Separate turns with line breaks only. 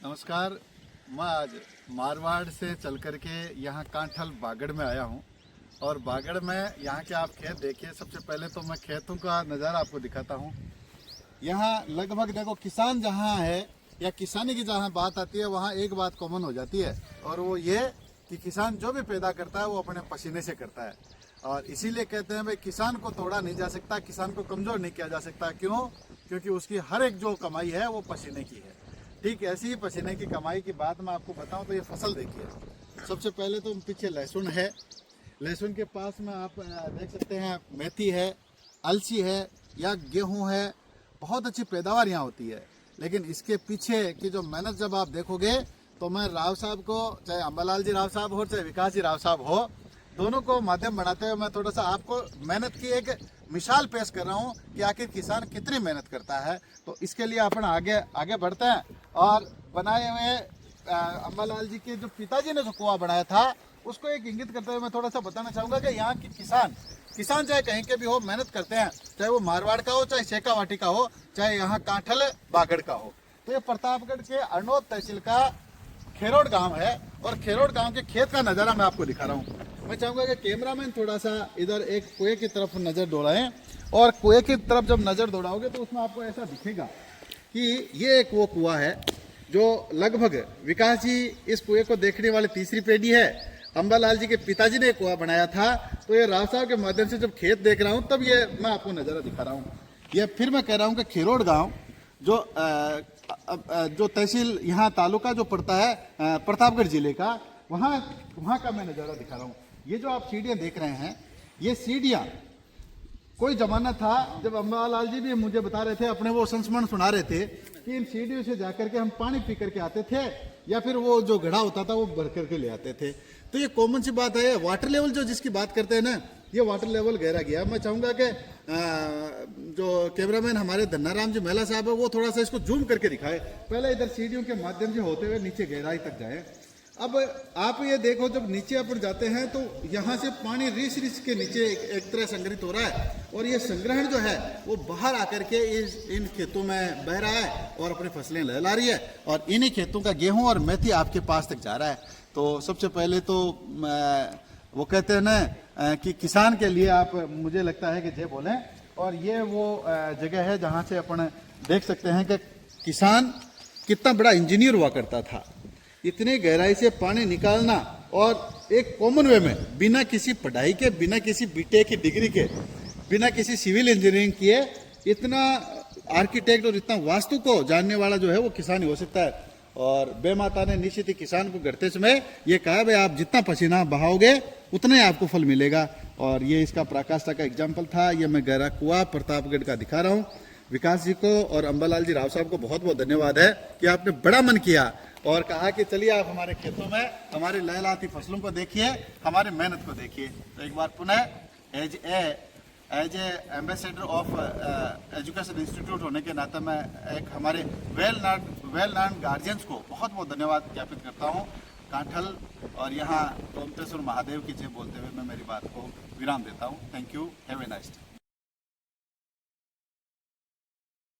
नमस्कार। मैं आज मारवाड़ से चल कर के यहाँ कांठल बागड़ में आया हूँ और बागड़ में यहाँ के आप खेत देखिए। सबसे पहले तो मैं खेतों का नज़ारा आपको दिखाता हूँ। यहाँ लगभग देखो किसान जहाँ है या किसानी की जहाँ बात आती है वहाँ एक बात कॉमन हो जाती है और वो ये कि किसान जो भी पैदा करता है वो अपने पसीने से करता है। और इसीलिए कहते हैं भाई किसान को तोड़ा नहीं जा सकता, किसान को कमज़ोर नहीं किया जा सकता। क्यों? क्योंकि उसकी हर एक जो कमाई है वो पसीने की है। ठीक ऐसी ही पसीने की कमाई की बात मैं आपको बताऊं तो ये फसल देखिए। सबसे पहले तो पीछे लहसुन है, लहसुन के पास में आप देख सकते हैं मेथी है, अलसी है या गेहूं है। बहुत अच्छी पैदावार यहाँ होती है। लेकिन इसके पीछे की जो मेहनत जब आप देखोगे तो मैं राव साहब को, चाहे अंबालाल जी राव साहब हो चाहे विकास जी राव साहब हो, दोनों को माध्यम बनाते हुए मैं थोड़ा सा आपको मेहनत की एक मिसाल पेश कर रहा हूँ कि आखिर किसान कितनी मेहनत करता है। तो इसके लिए अपन आगे बढ़ते हैं और बनाए हुए अंबालाल जी के जो पिताजी ने जो कुआं बनाया था उसको एक इंगित करते हुए मैं थोड़ा सा बताना चाहूँगा कि यहाँ की किसान चाहे कहीं के भी हो मेहनत करते हैं, चाहे वो मारवाड़ का हो, चाहे शेखावाटी का हो, चाहे यहाँ कांठल बागड़ का हो। तो ये प्रतापगढ़ के अरनोद तहसील का खेरोड गांव है और खेरोड गांव के खेत का नज़ारा मैं आपको दिखा रहा हूँ। मैं चाहूँगा कि कैमरामैन थोड़ा सा इधर एक कुएं की तरफ नज़र दौड़ाएं और कुएं की तरफ जब नज़र दौड़ाओगे तो उसमें आपको ऐसा दिखेगा कि ये एक वो कुआं है जो लगभग विकास जी इस कुएं को देखने वाली तीसरी पीढ़ी है। अंबालाल जी के पिताजी ने कुआं बनाया था। तो ये राव साहब के माध्यम से जब खेत देख रहा हूँ तब ये मैं आपको नज़ारा दिखा रहा हूँ। ये फिर मैं कह रहा हूँ कि खेरोड गाँव जो तहसील यहाँ तालुका जो पड़ता है प्रतापगढ़ जिले का, वहाँ का मैं नज़ारा दिखा रहा हूँ। ये जो आप सीढ़ियाँ देख रहे हैं, ये सीढ़ियाँ कोई जमाना था जब अंबालाल जी भी मुझे बता रहे थे, अपने वो संस्मरण सुना रहे थे कि इन सीढ़ियों से जाकर के हम पानी पी करके आते थे या फिर वो जो घड़ा होता था वो भर करके ले आते थे। तो ये कॉमन सी बात है। वाटर लेवल जो जिसकी बात करते हैं ना, ये वाटर लेवल गहरा गया। मैं चाहूँगा कि जो कैमरामैन हमारे धन्नाराम जी महिला साहब है वो थोड़ा सा इसको जूम करके दिखाए। पहले इधर सीढ़ियों के माध्यम से होते हुए नीचे गहराई तक जाए। अब आप ये देखो जब नीचे अपन जाते हैं तो यहाँ से पानी रिस के नीचे एक तरह संग्रहित हो रहा है और ये संग्रहण जो है वो बाहर आकर के इन खेतों में बह रहा है और अपनी फसलें लहला रही है और इन्हीं खेतों का गेहूं और मेथी आपके पास तक जा रहा है। तो सबसे पहले तो वो कहते हैं ना कि किसान के लिए आप, मुझे लगता है कि जय बोलें। और ये वो जगह है जहाँ से अपन देख सकते हैं कि किसान कितना बड़ा इंजीनियर हुआ करता था। इतनी गहराई से पानी निकालना और एक कॉमन वे में, बिना किसी पढ़ाई के, बिना किसी बीटेक की डिग्री के, बिना किसी सिविल इंजीनियरिंग किए, इतना आर्किटेक्ट और इतना वास्तु को जानने वाला जो है वो किसान ही हो सकता है। और बेमाता ने निश्चित ही किसान को करते समय ये कहा भाई आप जितना पसीना बहाओगे उतना ही आपको फल मिलेगा। और ये इसका पराकाष्ठा का एग्जाम्पल था। ये मैं गहरा कुआं प्रतापगढ़ का दिखा रहा हूँ। विकास जी को और अंबालाल जी राव साहब को बहुत बहुत धन्यवाद है कि आपने बड़ा मन किया और कहा कि चलिए आप हमारे खेतों में हमारी लहलहाती फसलों को देखिए, हमारी मेहनत को देखिए। तो एक बार पुनः as a ambassador of education institute होने के नाते मैं एक हमारे वेल नॉन गार्जियंस को बहुत बहुत धन्यवाद ज्ञापित करता हूँ। कांठल और यहाँ ओमतेश्वर महादेव की जय बोलते हुए मैं मेरी बात को विराम देता हूँ। Thank you. Have a nice day.